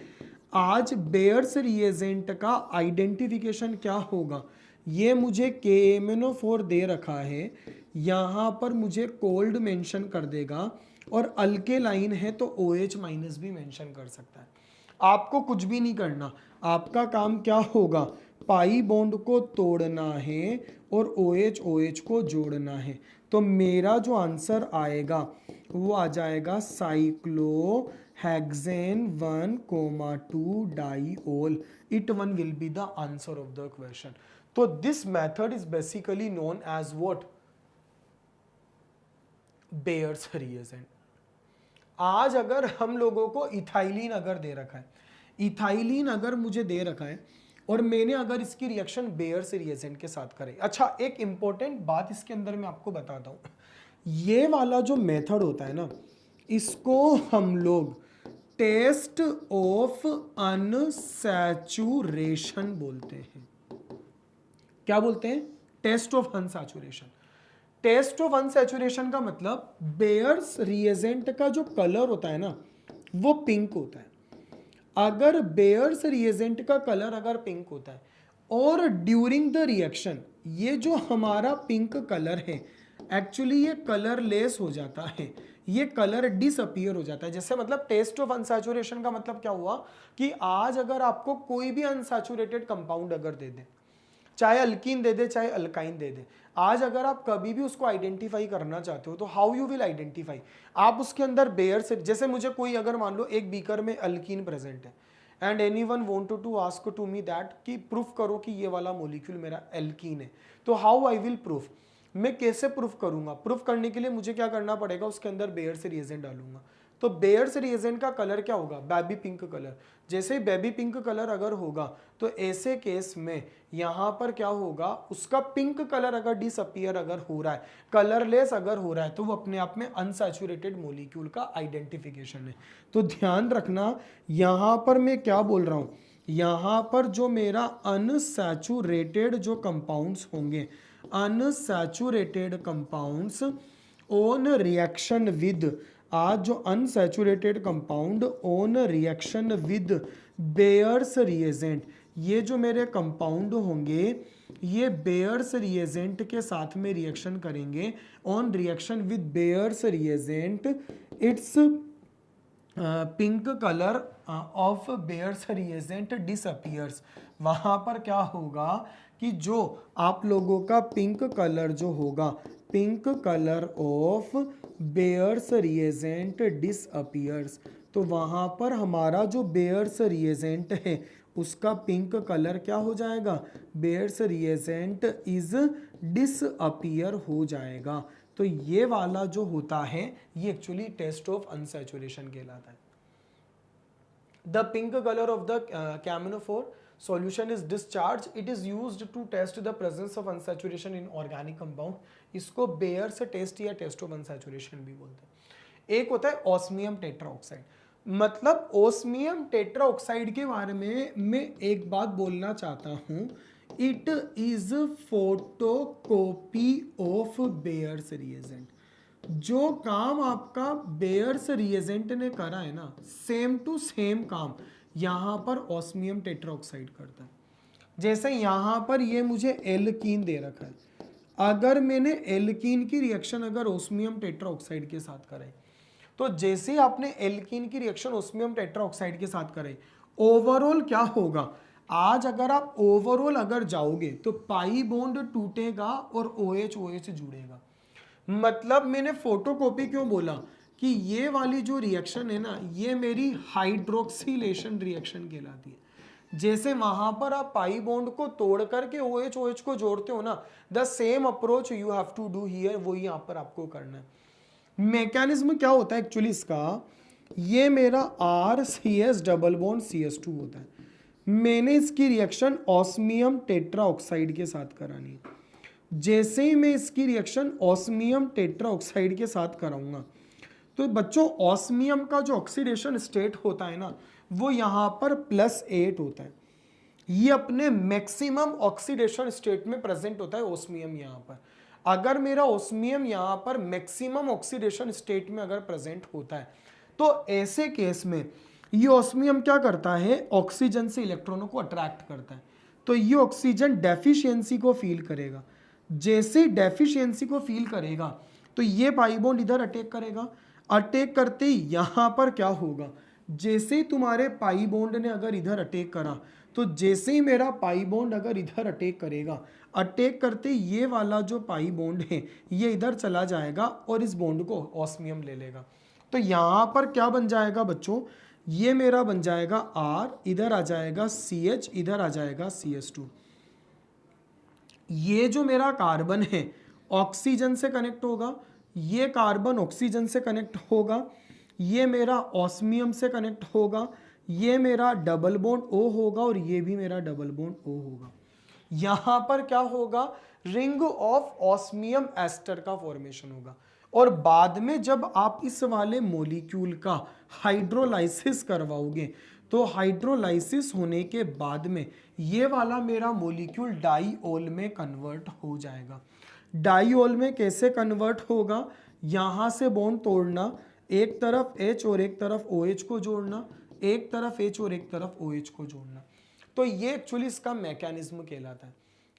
आज बेयर्स रिएजेंट का आइडेंटिफिकेशन क्या होगा, ये मुझे KMnO4 दे रखा है, यहाँ पर मुझे कोल्ड मेंशन कर देगा और अल्केलाइन है तो OH माइनस भी मेंशन कर सकता है। आपको कुछ भी नहीं करना, आपका काम क्या होगा, पाई बॉन्ड को तोड़ना है और OH OH को जोड़ना है। तो मेरा जो आंसर आएगा वो आ जाएगा cyclohexane 1,2 diol. It one will be the answer of the question. तो this method is basically known as what, Baeyer's reagent. आज अगर हम लोगों को इथाइलिन अगर दे रखा है, इथाइलिन अगर मुझे दे रखा है और मैंने अगर इसकी रिएक्शन बेयर्स रिएजेंट के साथ करे। अच्छा एक इंपॉर्टेंट बात इसके अंदर मैं आपको बताता हूं, ये वाला जो मेथड होता है ना इसको हम लोग टेस्ट ऑफ अनसैचुरेशन बोलते हैं। क्या बोलते हैं? Test of unsaturation. Test of unsaturation का मतलब बेयर्स रिएजेंट का जो कलर होता है ना वो पिंक होता है। अगर बेयर्स रिएजेंट का कलर अगर पिंक होता है और ड्यूरिंग द रिएक्शन ये जो हमारा पिंक कलर है एक्चुअली ये कलरलेस हो जाता है, ये कलर डिसअपीयर हो जाता है। जैसे मतलब टेस्ट ऑफ अनसैचुरेशन का मतलब क्या हुआ कि आज अगर आपको कोई भी अनसैचुरेटेड कंपाउंड अगर दे दे, चाहे अल्कीन दे दे चाहे अल्काइन दे दे, आज अगर आप कभी भी उसको आइडेंटिफाई करना चाहते हो तो हाउ यू विल आइडेंटिफाई? आप उसके अंदर बेयर से, जैसे मुझे कोई अगर मान लो एक बीकर में अल्कीन प्रेजेंट है and anyone wanted to ask to me that कि प्रूफ करो कि ये वाला मॉलिक्यूल मेरा एल्कीन है, तो हाउ आई विल प्रूफ? मैं कैसे प्रूफ करूंगा? प्रूफ करने के लिए मुझे क्या करना पड़ेगा? उसके अंदर बेयर से रिएजेंट डालूंगा। तो बेयर से रिएजेंट का कलर क्या होगा? Baby pink colour. जैसे बेबी पिंक कलर अगर होगा तो ऐसे केस में यहाँ पर क्या होगा? उसका पिंक कलर अगर डिसअपीयर अगर हो रहा है, कलरलेस अगर हो रहा है, तो वो अपने आप में अनसैचुरेटेड मॉलिक्यूल का आइडेंटिफिकेशन है। तो ध्यान रखना यहाँ पर मैं क्या बोल रहा हूँ, यहाँ पर जो मेरा अनसैचुरेटेड जो कंपाउंड्स होंगे, unsaturated compounds on reaction with, आज जो unsaturated compound on reaction with bears reagent, ये जो मेरे कंपाउंड होंगे ये बेयर्स रिएजेंट के साथ में रिएक्शन करेंगे। On reaction with bears reagent it's pink colour of bears reagent disappears. वहाँ पर क्या होगा कि जो आप लोगों का पिंक कलर जो होगा, pink colour of bears reagent disappears, तो वहाँ पर हमारा जो बेयर्स रिएजेंट है उसका पिंक कलर क्या हो जाएगा? बेयर्स रिएजेंट इज डिसअपीयर हो जाएगा। तो ये वाला जो होता है ये एक्चुअली टेस्ट ऑफ अनसैचुरेशन कहलाता है। The pink colour of the KMnO four solution is discharged, it is used to test the presence of unsaturation in organic compound। इसको बेयर से टेस्ट या टेस्ट ऑफ अनसैचुरेशन भी बोलते हैं। एक होता है ऑस्मियम टेट्राऑक्साइड। मतलब ऑस्मियम टेट्राऑक्साइड के बारे में मैं एक बात बोलना चाहता हूं, it is photocopy of bears reagent. जो काम आपका बेयर्स रिएजेंट ने करा है ना, सेम टू सेम काम यहाँ पर ऑस्मियम टेट्राऑक्साइड करता है। जैसे यहाँ पर ये मुझे एल्कीन दे रखा है, अगर मैंने एल्कीन की रिएक्शन अगर ऑस्मियम टेट्राऑक्साइड के साथ कराई, तो जैसे आपने एल्कीन की रिएक्शन ऑस्मियम टेट्राऑक्साइड के साथ कराई, ओवरऑल क्या होगा? आज अगर आप ओवरऑल अगर जाओगे तो पाई बॉन्ड टूटेगा और OH OH जुड़ेगा। मतलब मैंने फोटोकॉपी क्यों बोला कि ये वाली जो रिएक्शन है ना ये मेरी हाइड्रोक्सिलेशन रिएक्शन कहलाती है। जैसे वहां पर आप पाई बॉन्ड को तोड़ करके OH OH को जोड़ते हो ना, the same approach you have to do here, वो यहाँ पर आपको करना है। मैकेनिज्म क्या होता है एक्चुअली इसका? ये मेरा RCS डबल बॉन्ड CS2 होता है। मैंने इसकी रिएक्शन ऑस्मियम टेट्राऑक्साइड के साथ करानी है। जैसे ही मैं इसकी रिएक्शन ऑस्मियम टेट्राऑक्साइड के साथ कराऊंगा तो बच्चों ऑस्मियम का जो ऑक्सीडेशन स्टेट होता है ना वो यहाँ पर +8 होता है। ये अपने मैक्सिमम ऑक्सीडेशन स्टेट में प्रेजेंट होता है ऑस्मियम। यहाँ पर अगर मेरा ऑस्मियम यहाँ पर मैक्सिमम ऑक्सीडेशन स्टेट में अगर प्रेजेंट होता है तो ऐसे केस में ये ऑस्मियम क्या करता है? ऑक्सीजन से इलेक्ट्रॉनों को अट्रैक्ट करता है। तो ये ऑक्सीजन डेफिशिएंसी को फील करेगा। जैसे डेफिशिएंसी को फील करेगा तो ये पाई बॉन्ड इधर अटैक करेगा। अटैक करते ही यहाँ पर क्या होगा? जैसे ही तुम्हारे पाई बॉन्ड ने अगर इधर अटैक करा, तो जैसे ही मेरा पाई बॉन्ड अगर इधर अटैक करेगा, अटैक करते ये वाला जो पाई बॉन्ड है ये इधर चला जाएगा और इस बॉन्ड को ऑस्मियम ले लेगा। तो यहाँ पर क्या बन जाएगा बच्चों? ये मेरा बन जाएगा R, इधर आ जाएगा CH, इधर आ जाएगा CS2। ये जो मेरा कार्बन है ऑक्सीजन से कनेक्ट होगा, ये कार्बन ऑक्सीजन से कनेक्ट होगा, ये मेरा ऑस्मियम से कनेक्ट होगा, ये मेरा डबल बॉन्ड O होगा और ये भी मेरा डबल बॉन्ड O होगा। यहाँ पर क्या होगा? रिंग ऑफ ऑस्मियम एस्टर का फॉर्मेशन होगा। और बाद में जब आप इस वाले मॉलिक्यूल का हाइड्रोलाइसिस करवाओगे तो हाइड्रोलाइसिस होने के बाद में ये वाला मेरा मॉलिक्यूल डाईओल में कन्वर्ट हो जाएगा। डाईओल में कैसे कन्वर्ट होगा, यहाँ से बॉन्ड तोड़ना, एक तरफ H और एक तरफ OH को जोड़ना, एक तरफ H और एक तरफ OH को जोड़ना। तो ये एक्चुअली इसका मैकेनिज्म कहलाता है।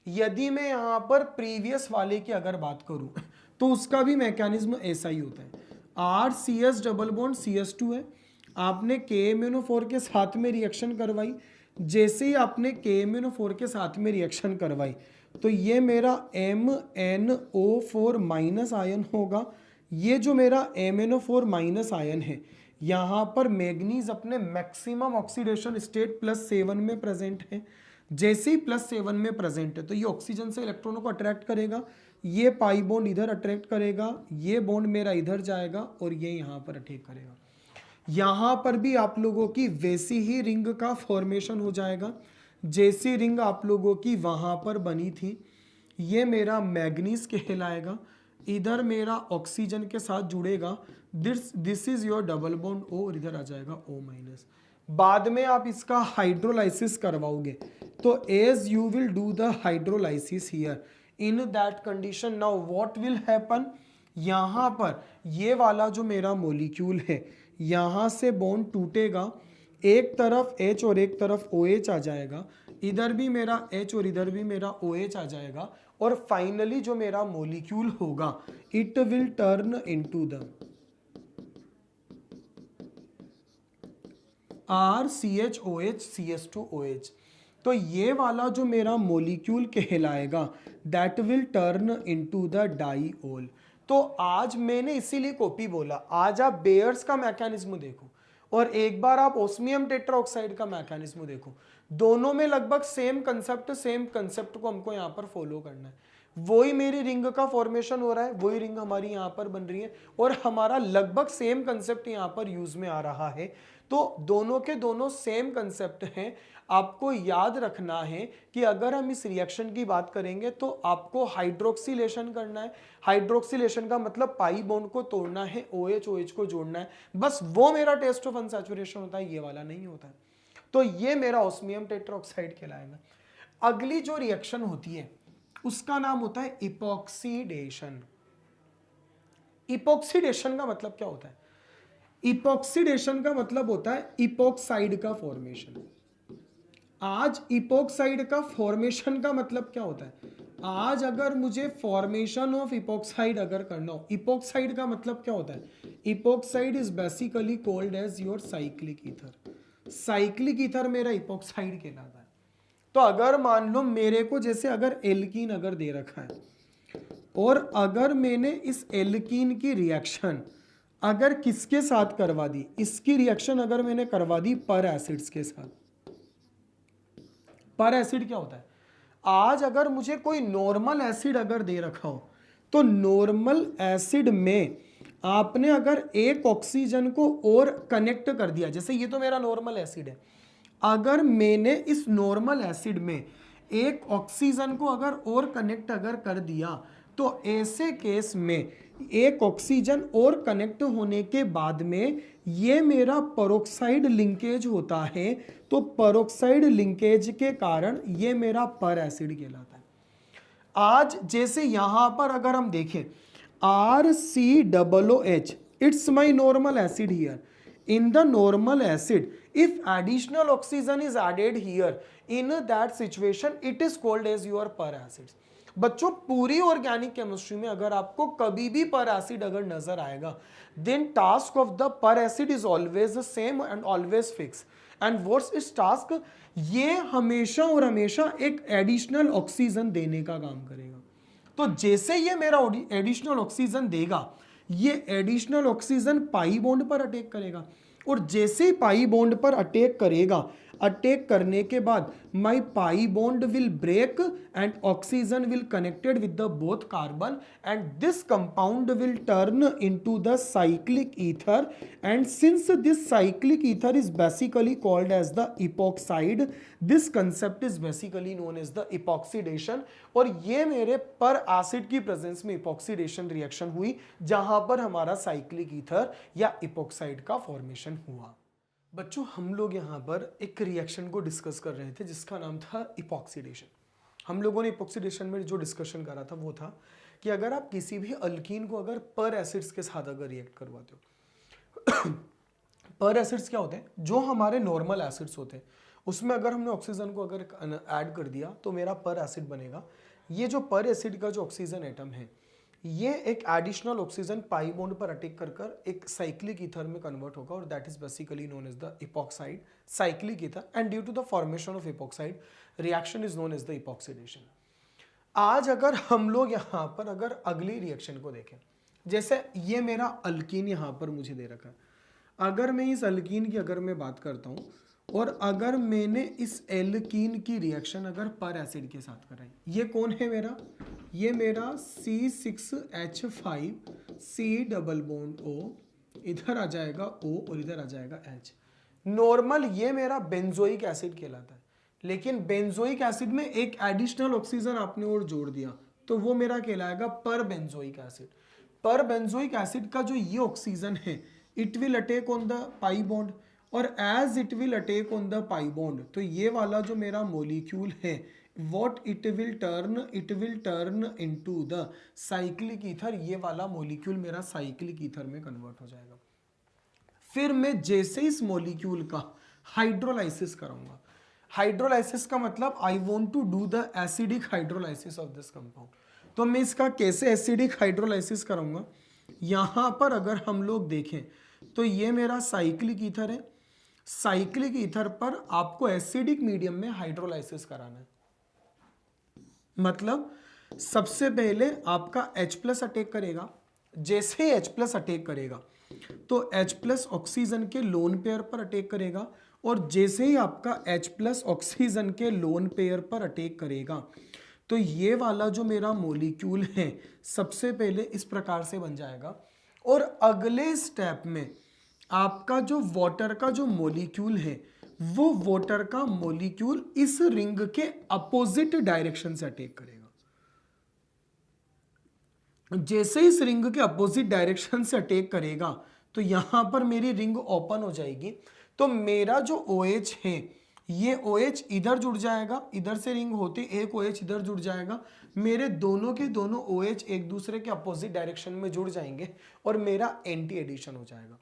यदि मैं यहाँ पर प्रीवियस वाले की अगर बात करूँ तो उसका भी मैकेनिज्म ऐसा ही होता है। RCS डबल बॉन्ड CS2 है, आपने KMnO4 के साथ में रिएक्शन करवाई, जैसे ही आपने KMnO4 के साथ में रिएक्शन करवाई तो ये मेरा MnO4 माइनस आयन होगा। ये जो मेरा MnO4 माइनस आयन है यहाँ पर मैग्नीज अपने मैक्सिमम ऑक्सीडेशन स्टेट +7 में प्रेजेंट है। जैसे ही +7 में प्रेजेंट है तो ये ऑक्सीजन से इलेक्ट्रॉनों को अट्रैक्ट करेगा, ये पाई बॉन्ड इधर अट्रैक्ट करेगा, ये बॉन्ड मेरा इधर जाएगा और ये यहाँ पर अटैक करेगा। यहाँ पर भी आप लोगों की वैसी ही रिंग का फॉर्मेशन हो जाएगा जैसी रिंग आप लोगों की वहाँ पर बनी थी। ये मेरा मैग्नीज कहलाएगा, इधर मेरा ऑक्सीजन के साथ जुड़ेगा, this is your double bond O और इधर आ जाएगा O-। बाद में आप इसका हाइड्रोलाइसिस करवाओगे तो as you will do the hydrolysis here in that condition now what will happen, यहाँ पर ये वाला जो मेरा मॉलिक्यूल है यहाँ से बॉन्ड टूटेगा, एक तरफ H और एक तरफ OH आ जाएगा, इधर भी मेरा H और इधर भी मेरा OH आ जाएगा और फाइनली जो मेरा मॉलिक्यूल होगा it will turn into the RCHOH CS2OH। तो ये वाला जो मेरा मॉलिक्यूल कहलाएगा that will turn into the diol. तो आज मैंने इसीलिए कॉपी बोला, आज आप बेयर्स का मैकेनिज्म देखो और एक बार आप ओस्मियम टेट्राऑक्साइड का मैकेनिज्म देखो, दोनों में लगभग सेम कंसेप्ट को हमको यहाँ पर फॉलो करना है। वही मेरी रिंग का फॉर्मेशन हो रहा है, वही रिंग हमारी यहाँ पर बन रही है और हमारा लगभग सेम कंसेप्ट यहाँ पर यूज में आ रहा है। तो दोनों के दोनों सेम कंसेप्ट हैं। आपको याद रखना है कि अगर हम इस रिएक्शन की बात करेंगे तो आपको हाइड्रोक्सिलेशन करना है। हाइड्रोक्सिलेशन का मतलब पाई बॉन्ड को तोड़ना है, OH OH को जोड़ना है, बस वो मेरा टेस्ट ऑफ अनसैचुरेशन होता है, ये वाला नहीं होता है। तो ये मेरा ऑस्मियम टेट्राऑक्साइड कहलाएगा। अगली जो रिएक्शन होती है उसका नाम होता है इपॉक्सीडेशन। इपॉक्सीडेशन का मतलब क्या होता है? इपॉक्सीडेशन का मतलब होता है इपॉक्साइड का फॉर्मेशन। आज इपॉक्साइड का फॉर्मेशन का मतलब क्या होता है? आज अगर मुझे फॉर्मेशन ऑफ इपॉक्साइड अगर करना हो, इपॉक्साइड का मतलब क्या होता है? Epoxide is basically called as your cyclic ether. Cyclic ether मेरा इपॉक्साइड कहलाता है। तो अगर मान लो मेरे को जैसे अगर एल्कीन अगर दे रखा है और अगर मैंने इस एल्कीन की रिएक्शन अगर किसके साथ करवा दी, इसकी रिएक्शन अगर मैंने करवा दी पर एसिड्स के साथ। पर एसिड क्या होता है? आज अगर मुझे कोई नॉर्मल एसिड अगर दे रखा हो तो नॉर्मल एसिड में आपने अगर एक ऑक्सीजन को और कनेक्ट कर दिया, जैसे ये तो मेरा नॉर्मल एसिड है, अगर मैंने इस नॉर्मल एसिड में एक ऑक्सीजन को अगर और कनेक्ट अगर कर दिया तो ऐसे केस में एक ऑक्सीजन और कनेक्ट होने के बाद में ये मेरा पेरोक्साइड लिंकेज होता है। तो पेरोक्साइड लिंकेज के कारण ये मेरा पर एसिड कहलाता है। आज जैसे यहां पर अगर हम देखें RCOOH, it's my normal acid here. In the normal acid, if additional oxygen is added here, in that situation, it is called as your per acids. बच्चों पूरी ऑर्गेनिक केमिस्ट्री में अगर आपको कभी भी पर एसिड अगर नजर आएगा, then task of the per acid is always the same and always fixed. And what's its task? ये हमेशा और हमेशा एक एडिशनल ऑक्सीजन देने का काम करेगा। तो जैसे ये मेरा एडिशनल ऑक्सीजन देगा, ये एडिशनल ऑक्सीजन पाई बॉन्ड पर अटैक करेगा और जैसे ही पाई बॉन्ड पर अटैक करेगा अटैक करने के बाद my pi bond will break and oxygen will connected with the both carbon and this compound will turn into the cyclic ether and since this cyclic ether is basically called as the epoxide, this concept is basically known as the epoxidation. और ये मेरे पर acid की presence में epoxidation reaction हुई जहां पर हमारा साइक्लिक ईथर या इपॉक्साइड का फॉर्मेशन हुआ। बच्चों हम लोग यहाँ पर एक रिएक्शन को डिस्कस कर रहे थे जिसका नाम था इपॉक्सीडेशन। हम लोगों ने इपॉक्सीडेशन में जो डिस्कशन करा था वो था कि अगर आप किसी भी अल्कीन को अगर पर एसिड्स के साथ अगर रिएक्ट करवाते हो पर एसिड्स क्या होते हैं, जो हमारे नॉर्मल एसिड्स होते हैं उसमें अगर हमने ऑक्सीजन को अगर ऐड कर दिया तो मेरा पर एसिड बनेगा। ये जो पर एसिड का जो ऑक्सीजन एटम है ये एक एडिशनल ऑक्सीजन पाई बॉन्ड पर अटैक कर एक साइक्लिक ईथर में कन्वर्ट होगा और that is basically known as the epoxide cyclic ether and due to the formation of epoxide reaction is known as the epoxidation. आज अगर हम लोग यहाँ पर अगर अगली रिएक्शन को देखें, जैसे ये मेरा अल्कीन यहाँ पर मुझे दे रखा है, अगर मैं इस अल्कीन की अगर मैं बात करता हूँ और अगर मैंने इस एल्कीन की रिएक्शन अगर पर एसिड के साथ कराई, ये कौन है मेरा, ये मेरा C6H5 C double bond O, इधर आ जाएगा O और इधर आ जाएगा H। नॉर्मल ये मेरा बेंजोइक एसिड कहलाता है, लेकिन बेंजोइक एसिड में एक एडिशनल ऑक्सीजन आपने और जोड़ दिया तो वो मेरा कहलाएगा perbenzoic acid. Perbenzoic acid का जो ये ऑक्सीजन है it will attack on the pi bond और as it will attack on the pi bond तो ये वाला जो मेरा मॉलिक्यूल है what it will turn into the cyclic ether, ये वाला मॉलिक्यूल मेरा साइक्लिक ईथर में कन्वर्ट हो जाएगा। फिर मैं जैसे इस मॉलिक्यूल का हाइड्रोलाइसिस कराऊंगा, हाइड्रोलाइसिस का मतलब I want to do the acidic hydrolysis of this compound, तो मैं इसका कैसे एसिडिक हाइड्रोलाइसिस कराऊंगा। यहां पर अगर हम लोग देखें तो ये मेरा साइक्लिक ईथर है, साइक्लिक ईथर पर आपको एसिडिक मीडियम में हाइड्रोलाइसिस कराना है। मतलब सबसे पहले आपका H+ अटैक करेगा, जैसे ही H+ अटैक करेगा तो H+ ऑक्सीजन के लोन पेयर पर अटैक करेगा और जैसे ही आपका H+ ऑक्सीजन के लोन पेयर पर अटैक करेगा तो ये वाला जो मेरा मॉलिक्यूल है सबसे पहले इस प्रकार से बन जाएगा और अगले स्टेप में आपका जो वाटर का जो मॉलिक्यूल है वो वाटर का मॉलिक्यूल इस रिंग के अपोजिट डायरेक्शन से अटैक करेगा। जैसे इस रिंग के अपोजिट डायरेक्शन से अटैक करेगा तो यहां पर मेरी रिंग ओपन हो जाएगी, तो मेरा जो OH है ये OH इधर जुड़ जाएगा, इधर से रिंग होते एक OH इधर जुड़ जाएगा, मेरे दोनों के दोनों OH एक दूसरे के अपोजिट डायरेक्शन में जुड़ जाएंगे और मेरा एंटी एडिशन हो जाएगा।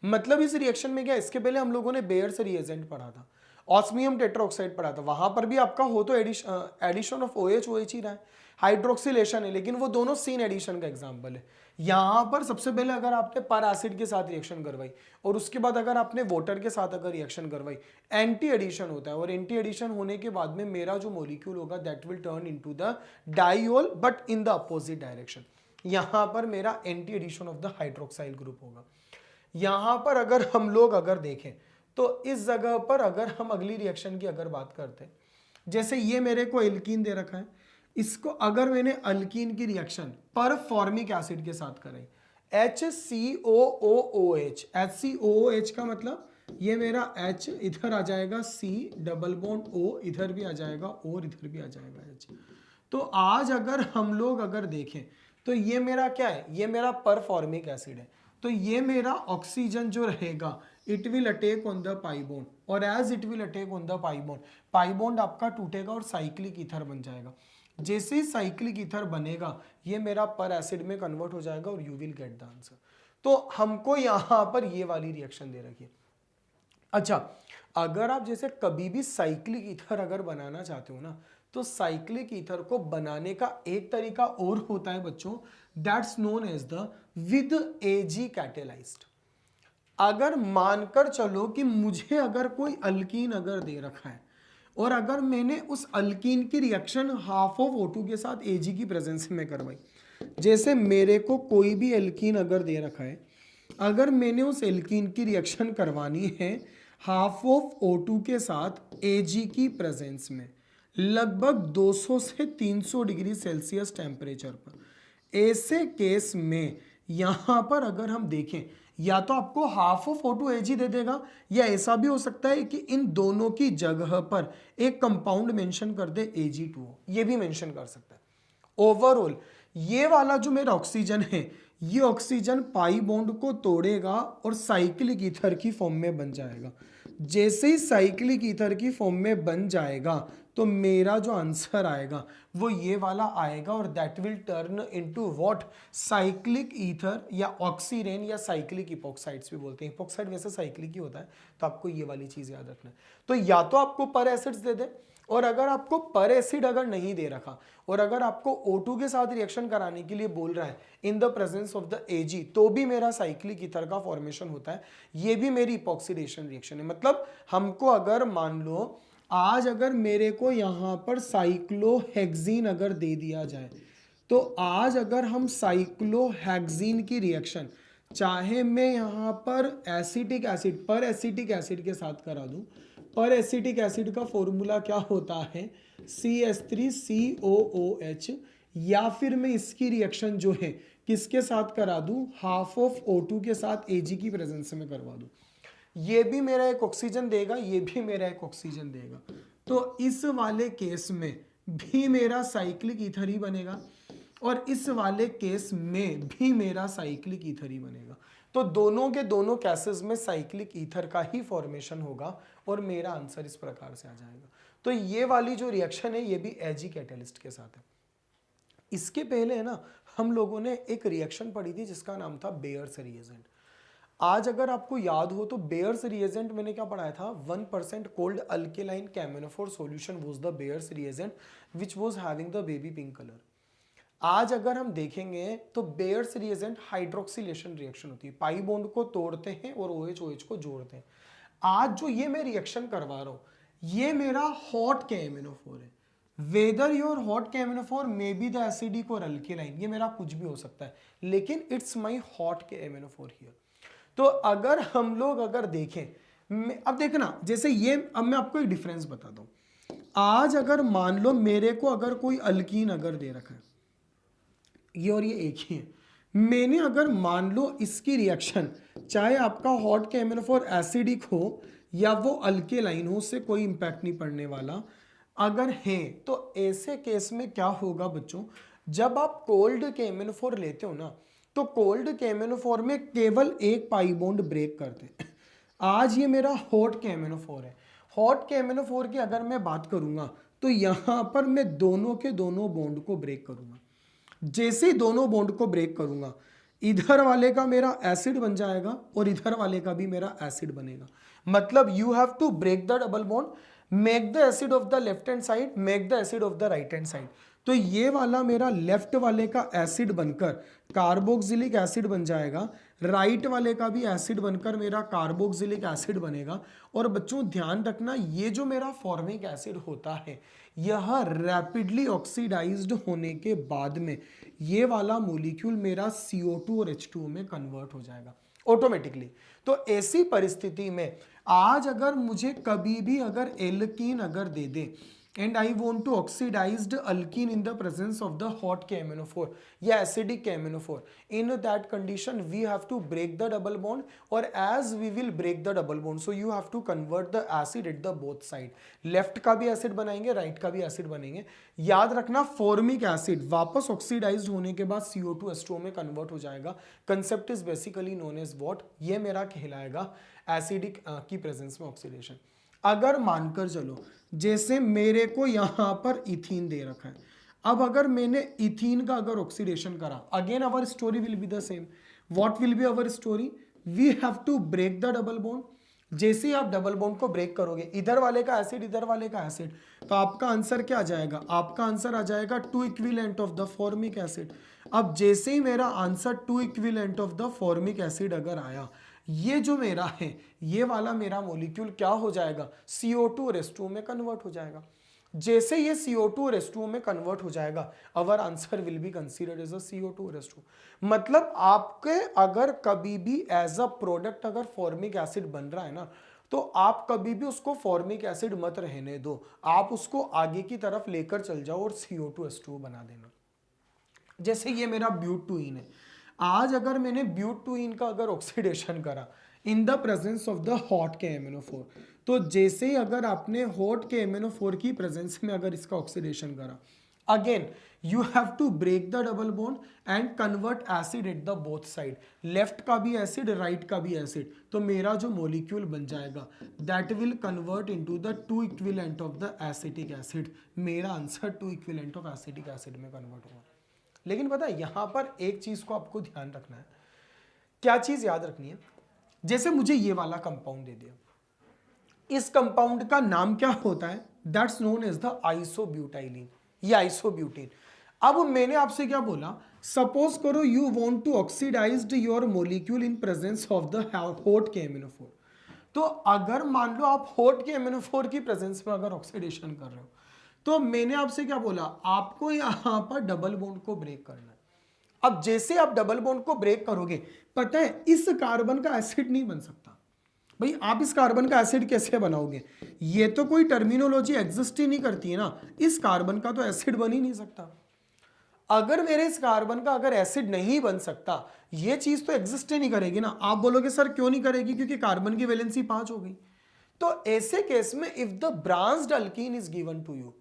मतलब इस रिएक्शन में क्या, इसके पहले हम लोगों ने बेयर्स रिएजेंट पढ़ा था, ऑस्मियम टेट्राऑक्साइड पढ़ा था, वहां पर भी आपका हो तो एडिशन ऑफ OH ही रहा है, हाइड्रोक्सिलेशन है, लेकिन वो दोनों सीन एडिशन का एग्जांपल है। यहां पर सबसे पहले अगर आपने पर एसिड के साथ रिएक्शन करवाई और उसके बाद अगर आपने वाटर के साथ अगर रिएक्शन करवाई, एंटी एडिशन होता है और एंटी एडिशन होने के बाद में मेरा जो मॉलिक्यूल होगा that will turn into the diol but in the opposite direction. यहां पर मेरा anti addition of the hydroxyl group होगा। यहां पर अगर हम लोग अगर देखें तो इस जगह पर अगर हम अगली रिएक्शन की अगर बात करते हैं, जैसे ये मेरे को एल्कीन दे रखा है, इसको अगर मैंने अल्कीन की रिएक्शन पर फॉर्मिक एसिड के साथ कराई HCOOH, HCOOH का मतलब ये मेरा H इधर आ जाएगा, C डबल बॉन्ड O इधर भी आ जाएगा और इधर भी आ जाएगा H। तो आज अगर हम लोग अगर देखें तो ये मेरा क्या है, ये मेरा पर फॉर्मिक एसिड है, तो ये मेरा ऑक्सीजन जो रहेगा it will attack on the pi bond और as it will attack on the pi bond आपका टूटेगा और साइक्लिक ईथर बन जाएगा। जैसे ही साइक्लिक ईथर बनेगा ये मेरा पर एसिड में कन्वर्ट हो जाएगा और you will get the answer. तो हमको यहां पर ये वाली रिएक्शन दे रखी है। अच्छा, अगर आप जैसे कभी भी साइक्लिक ईथर अगर बनाना चाहते हो ना तो साइक्लिक ईथर को बनाने का एक तरीका और होता है बच्चों, that's known as the with Ag catalysed. अगर मानकर चलो कि मुझे अगर कोई अल्कीन अगर दे रखा है और अगर मैंने उस अल्कीन की रिएक्शन हाफ ऑफ O2 के साथ Ag की प्रेजेंस में करवाई, जैसे मेरे को कोई भी एल्कीन अगर दे रखा है, अगर मैंने उस एल्कीन की रिएक्शन करवानी है हाफ ऑफ O2 के साथ Ag की प्रेजेंस में लगभग 200 से 300 डिग्री सेल्सियस टेम्परेचर पर, ऐसे केस में यहां पर अगर हम देखें या तो आपको हाफ ऑफ O2 Ag दे देगा, या ऐसा भी हो सकता है कि इन दोनों की जगह पर एक कंपाउंड मेंशन कर दे Ag2O, ये भी मेंशन कर सकता है। ओवरऑल ये वाला जो मेरा ऑक्सीजन है, ये ऑक्सीजन पाई बॉन्ड को तोड़ेगा और साइक्लिक ईथर की फॉर्म में बन जाएगा। जैसे ही साइक्लिक ईथर की फॉर्म में बन जाएगा तो मेरा जो आंसर आएगा वो ये वाला आएगा, और that will turn into what, cyclic ether या ऑक्सीरेन या साइक्लिक इपॉक्साइड्स भी बोलते हैं। इपॉक्साइड वैसे साइक्लिक ही होता है, तो आपको ये वाली चीज याद रखना है। तो या तो आपको पर एसिड्स दे दे, और अगर आपको पर एसिड अगर नहीं दे रखा और अगर आपको O2 के साथ रिएक्शन कराने के लिए बोल रहा है इन the presence of the Ag, तो भी मेरा साइक्लिक ईथर का फॉर्मेशन होता है, ये भी मेरी इपॉक्सीडेशन रिएक्शन है। मतलब हमको अगर मान लो आज अगर मेरे को यहां पर साइक्लोहेक्सीन अगर दे दिया जाए, तो आज अगर हम साइक्लोहेक्सीन की रिएक्शन चाहे मैं यहां पर एसिटिक एसिड पर एसिटिक एसिड के साथ करा दूं, पर एसिटिक एसिड का फॉर्मूला क्या होता है CH3COOH, या फिर मैं इसकी रिएक्शन जो है किसके साथ करा दूं, हाफ ऑफ O2 के साथ Ag की प्रेजेंस में करवा दूं, ये भी मेरा एक ऑक्सीजन देगा, ये भी मेरा एक ऑक्सीजन देगा। तो इस वाले केस में भी मेरा साइक्लिक ईथर ही बनेगा, और इस वाले केस में भी मेरा साइक्लिक ईथर ही बनेगा। तो दोनों के दोनों केसेस में साइक्लिक ईथर का ही फॉर्मेशन होगा, और मेरा आंसर इस प्रकार से आ जाएगा। तो ये वाली जो रिएक्शन है ये भी Ag कैटलिस्ट के साथ है। इसके पहले है ना हम लोगों ने एक रिएक्शन पढ़ी थी जिसका नाम था बेयर्स रिएजेंट। आज अगर आपको याद हो तो बेयर्स रिएजेंट मैंने क्या पढ़ाया था, 1% cold alkaline KMnO four solution was the Baeyer's reagent which was having the baby pink colour. आज अगर हम देखेंगे तो बेयर्स रिएजेंट हाइड्रोक्सिलेशन रिएक्शन होती है, पाई बॉन्ड को तोड़ते हैं और OH को जोड़ते हैं। आज जो ये मैं रिएक्शन करवा रहा हूं ये मेरा हॉट KMnO4 है। Whether your hot KMnO4 may be the acidic और अल्केलाइन, ये मेरा कुछ भी हो सकता है, लेकिन it's my hot KMnO4 here. तो अगर हम लोग अगर देखें, अब देखना जैसे ये, अब मैं आपको एक डिफरेंस बता दूं। आज अगर मान लो मेरे को अगर कोई अल्कीन अगर दे रखा है, ये और ये एक ही है, मैंने अगर मान लो इसकी रिएक्शन चाहे आपका हॉट KMnO4 एसिडिक हो या वो अल्केलाइन हो, उससे कोई इंपैक्ट नहीं पड़ने वाला अगर है, तो ऐसे केस में क्या होगा बच्चों, जब आप कोल्ड KMnO4 लेते हो ना, तो कोल्ड KMnO4 में केवल एक पाई बॉन्ड ब्रेक करते हैं। आज ये मेरा हॉट KMnO4 है। हॉट KMnO4 की अगर मैं बात करूंगा तो यहां पर मैं दोनों के दोनों बॉन्ड को ब्रेक करूंगा। जैसे ही दोनों बॉन्ड को ब्रेक करूंगा, इधर वाले का मेरा एसिड बन जाएगा और इधर वाले का भी मेरा एसिड बनेगा। मतलब you have to break the double bond, make the acid of the left hand side, make the acid of the right hand side. तो ये वाला मेरा लेफ्ट वाले का एसिड बनकर कार्बोक्सिलिक एसिड बन जाएगा, राइट वाले का भी एसिड बनकर मेरा कार्बोक्सिलिक एसिड बनेगा। और बच्चों ध्यान रखना, ये जो मेरा फॉर्मिक एसिड होता है यह रैपिडली ऑक्सीडाइज्ड होने के बाद में ये वाला मॉलिक्यूल मेरा CO2 और H2O में कन्वर्ट हो जाएगा ऑटोमेटिकली। तो ऐसी परिस्थिति में आज अगर मुझे कभी भी अगर एल्कीन अगर दे दे and I want to oxidized alkene in the presence of the hot KMnO4 या acidic KMnO4, in that condition we have to break the double bond, or as we will break the double bond so you have to convert the acid at the both side, left का भी acid बनाएंगे right का भी acid बनेंगे। याद रखना formic acid वापस oxidised होने के बाद CO2 H2O में कन्वर्ट हो जाएगा। Concept is basically known as what, ये मेरा कहलाएगा एसिडिक की प्रेजेंस में ऑक्सीडेशन। अगर मानकर चलो जैसे मेरे को यहां पर इथीन दे रखा है, अब अगर मैंने इथीन का अगर ऑक्सीडेशन करा, again our story will be the same. What will be our story, we have to break the double bond. जैसे ही आप डबल बॉन्ड को ब्रेक करोगे, इधर वाले का एसिड इधर वाले का एसिड, तो आपका आंसर क्या आ जाएगा, आपका आंसर आ जाएगा 2 equivalent of the formic acid. अब जैसे ही मेरा answer 2 equivalent of the formic acid अगर आया, ये जो मेरा है ये वाला मेरा मॉलिक्यूल क्या हो जाएगा, CO2 और H2O में कन्वर्ट हो जाएगा। जैसे ये CO2 और H2O में कन्वर्ट हो जाएगा, our answer will be considered as a CO2 और H2O। मतलब आपके अगर कभी भी एज अ प्रोडक्ट अगर फॉर्मिक एसिड बन रहा है ना, तो आप कभी भी उसको फॉर्मिक एसिड मत रहने दो, आप उसको आगे की तरफ लेकर चल जाओ और CO2H2O बना देना। जैसे ये मेरा ब्यूटूइन है, आज अगर मैंने ब्यूटूइन का अगर ऑक्सीडेशन करा इन the presence of the hot KMnO4, तो जैसे ही अगर आपने हॉट KMnO4 की प्रेजेंस में अगर इसका ऑक्सीडेशन करा, again you have to break the double bond and convert acid at the both side, left का भी एसिड राइट का भी एसिड, तो मेरा जो मोलिक्यूल बन जाएगा that will convert into the two equivalent of the acetic acid. मेरा answer two equivalent of acetic acid में कन्वर्ट होगा। लेकिन पता है यहां पर एक चीज को आपको ध्यान रखना है। क्या चीज याद रखनी है? जैसे मुझे ये वाला कंपाउंड दे दिया, इस कंपाउंड का नाम क्या होता है? That's known as the isobutylene या आइसोब्यूटेन। अब मैंने आपसे क्या बोला, सपोज करो you want to oxidise your molecule in presence of the hot KMnO4। तो अगर मान लो आप हॉट KMnO4 की प्रेजेंस में अगर ऑक्सीडेशन कर रहे हो, तो मैंने आपसे क्या बोला, आपको यहां पर डबल बॉन्ड को ब्रेक करना है। अब जैसे आप डबल बॉन्ड को ब्रेक करोगे, पता है इस कार्बन का एसिड नहीं बन सकता। भाई आप इस कार्बन का एसिड कैसे बनाओगे? ये तो कोई टर्मिनोलॉजी एग्जिस्ट ही नहीं करती है ना, इस कार्बन का तो एसिड बन ही नहीं सकता। अगर मेरे इस कार्बन का अगर एसिड नहीं बन सकता, ये चीज तो एग्जिस्ट ही नहीं करेगी ना। आप बोलोगे सर क्यों नहीं करेगी? क्योंकि कार्बन की वैलेंसी 5 हो गई। तो ऐसे केस में if the branched alkene is given to you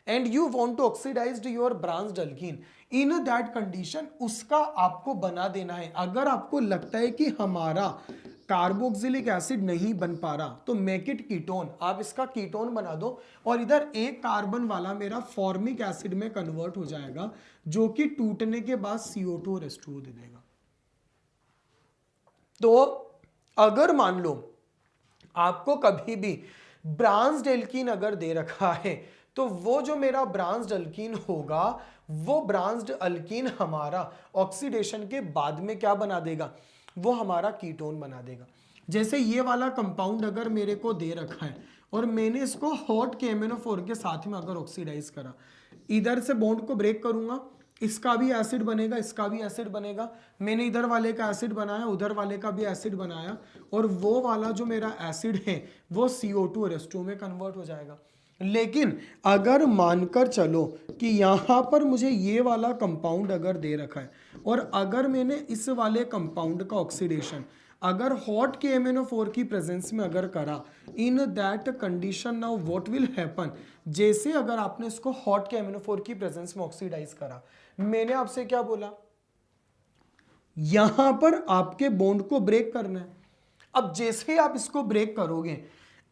and you want to oxidise your branched alkene, in that condition उसका आपको बना देना है। अगर आपको लगता है कि हमारा कार्बोक्सिलिक एसिड नहीं बन पा रहा, तो मेक इट कीटोन, आप इसका कीटोन बना दो और इधर एक कार्बन वाला मेरा फॉर्मिक एसिड में कन्वर्ट हो जाएगा, जो कि टूटने के बाद CO2 और H2O दे देगा। तो अगर मान लो आपको कभी भी ब्रांच्ड एल्कीन अगर दे रखा है, तो वो जो मेरा ब्रांच्ड अल्कीन होगा, वो ब्रांच्ड अल्कीन हमारा ऑक्सीडेशन के बाद में क्या बना देगा? वो हमारा कीटोन बना देगा। जैसे ये वाला कंपाउंड अगर मेरे को दे रखा है और मैंने इसको हॉट KMnO4 के साथ में अगर ऑक्सीडाइज करा, इधर से बॉन्ड को ब्रेक करूंगा, इसका भी एसिड बनेगा, इसका भी एसिड बनेगा। मैंने इधर वाले का एसिड बनाया, उधर वाले का भी एसिड बनाया, और वो वाला जो मेरा एसिड है वो CO2 और H2O में कन्वर्ट हो जाएगा। लेकिन अगर मानकर चलो कि यहां पर मुझे ये वाला कंपाउंड अगर दे रखा है और अगर मैंने इस वाले कंपाउंड का ऑक्सीडेशन अगर हॉट KMnO4 की प्रेजेंस में अगर करा, इन that condition now what will happen? जैसे अगर आपने इसको हॉट KMnO4 की प्रेजेंस में ऑक्सीडाइज करा, मैंने आपसे क्या बोला, यहां पर आपके बॉन्ड को ब्रेक करना है। अब जैसे ही आप इसको ब्रेक करोगे,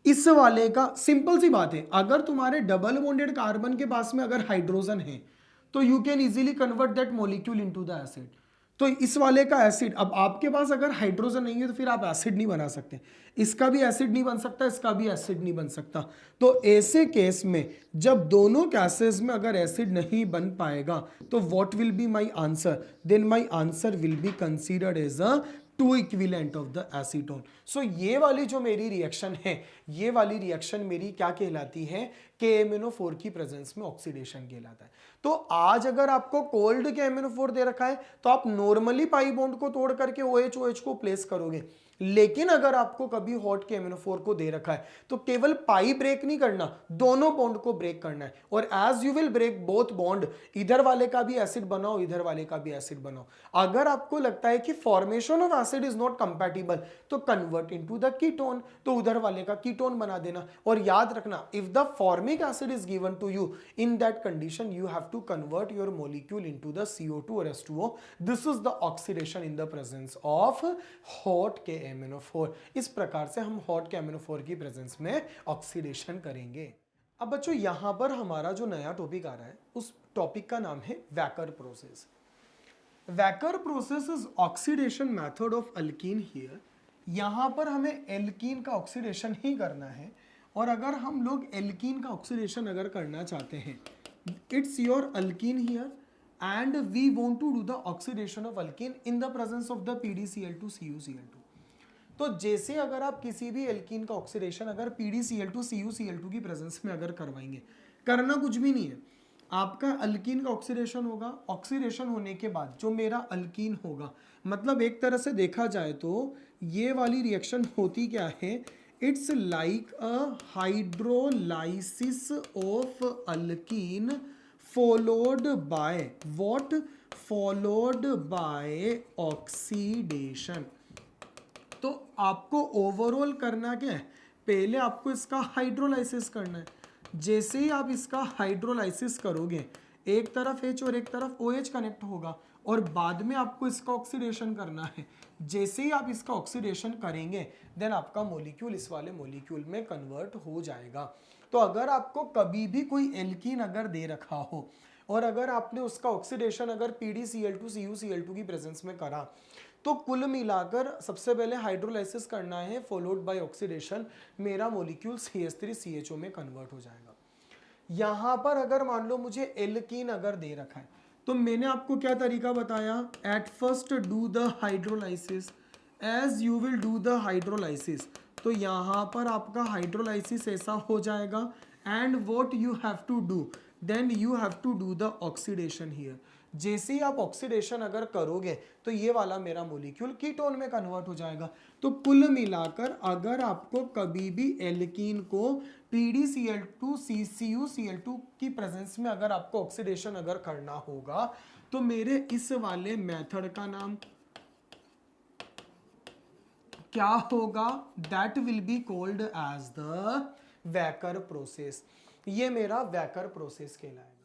इस वाले का सिंपल सी बात है, अगर तुम्हारे डबल बॉन्डेड कार्बन के पास में अगर हाइड्रोजन है, तो you can easily convert that molecule into the acid. तो इस वाले का एसिड, अब आपके पास अगर हाइड्रोजन नहीं है तो फिर आप एसिड नहीं बना सकते, इसका भी एसिड नहीं बन सकता, इसका भी एसिड नहीं बन सकता। तो ऐसे केस में जब दोनों केसेस में अगर एसिड नहीं बन पाएगा, तो what will be my answer? Then my answer will be considered as a two equivalent of the acetone. So ये वाली जो मेरी रिएक्शन है, ये वाली रिएक्शन मेरी क्या कहलाती है? KMnO4 की प्रेजेंस में ऑक्सीडेशन कहलाता है। तो आज अगर आपको कोल्ड KMnO4 दे रखा है, तो आप नॉर्मली पाई बॉन्ड को तोड़ करके OH को प्लेस करोगे। लेकिन अगर आपको कभी हॉट KMnO4 को दे रखा है, तो केवल पाई ब्रेक नहीं करना, दोनों बॉन्ड को ब्रेक करना है। और as you will break both bond, इधर वाले का भी एसिड बनाओ, इधर वाले का भी एसिड बनाओ। अगर आपको लगता है कि formation of acid is not compatible, तो कन्वर्ट इनटू द कीटोन, तो उधर वाले का कीटोन बना देना। और याद रखना, if the formic acid is given to you, in that condition you have to convert your molecule into the CO2 और H2O। This is the oxidation in the presence of hot KMnO4। इस प्रकार से हम hot KMnO4 की presence में oxidation करेंगे। अब बच्चों यहां पर हमारा जो नया टॉपिक आ रहा है, उस टॉपिक का नाम है Wacker process. Wacker process is oxidation method of alkyne here. यहां पर हमें एल्कीन का ऑक्सीडेशन ही करना है, और अगर हम लोग एल्कीन का ऑक्सीडेशन अगर करना चाहते हैं, it's your alkyne here and we want to do the oxidation of alkene in the presence of the PdCl2 CuCl2। तो जैसे अगर आप किसी भी एल्कीन का ऑक्सीडेशन अगर PdCl2 CuCl2 की प्रेजेंस में अगर करवाएंगे, करना कुछ भी नहीं है, आपका अल्कीन का ऑक्सीडेशन होगा। ऑक्सीडेशन होने के बाद जो मेरा अल्कीन होगा, मतलब एक तरह से देखा जाए तो ये वाली रिएक्शन होती क्या है, it's like a hydrolysis of alkyne followed by what, followed by oxidation. तो आपको ओवरऑल करना क्या है, पहले आपको इसका हाइड्रोलाइसिस करना है। जैसे ही आप इसका हाइड्रोलाइसिस करोगे, एक तरफ H और एक तरफ OH कनेक्ट होगा, और बाद में आपको इसका ऑक्सीडेशन करना है। जैसे ही आप इसका ऑक्सीडेशन करेंगे देन आपका मॉलिक्यूल इस वाले मॉलिक्यूल में कन्वर्ट हो जाएगा। तो अगर आपको कभी भी कोई एल्कीन अगर दे रखा हो और अगर आपने उसका ऑक्सीडेशन अगर PdCl2 CuCl2 की प्रेजेंस में करा, तो कुल मिलाकर सबसे पहले हाइड्रोलाइसिस करना है फॉलोड बाय ऑक्सीडेशन, मेरा मॉलिक्यूल CH3CHO में कन्वर्ट हो जाएगा। यहां पर अगर मान लो मुझे एल्कीन अगर दे रखा है, तो मैंने आपको क्या तरीका बताया, at first do the hydrolysis, as you will do the hydrolysis. तो यहां पर आपका हाइड्रोलाइसिस ऐसा हो जाएगा, and what you have to do, then you have to do the oxidation here. जैसे ही आप ऑक्सीडेशन अगर करोगे तो ये वाला मेरा मॉलिक्यूल कीटोन में कन्वर्ट हो जाएगा। तो कुल मिलाकर अगर आपको कभी भी एल्कीन को PdCl2 CuCl2 की प्रेजेंस में अगर आपको ऑक्सीडेशन अगर करना होगा, तो मेरे इस वाले मेथड का नाम क्या होगा, that will be called as the Wacker process. ये मेरा वैकर प्रोसेस कहलाएगा।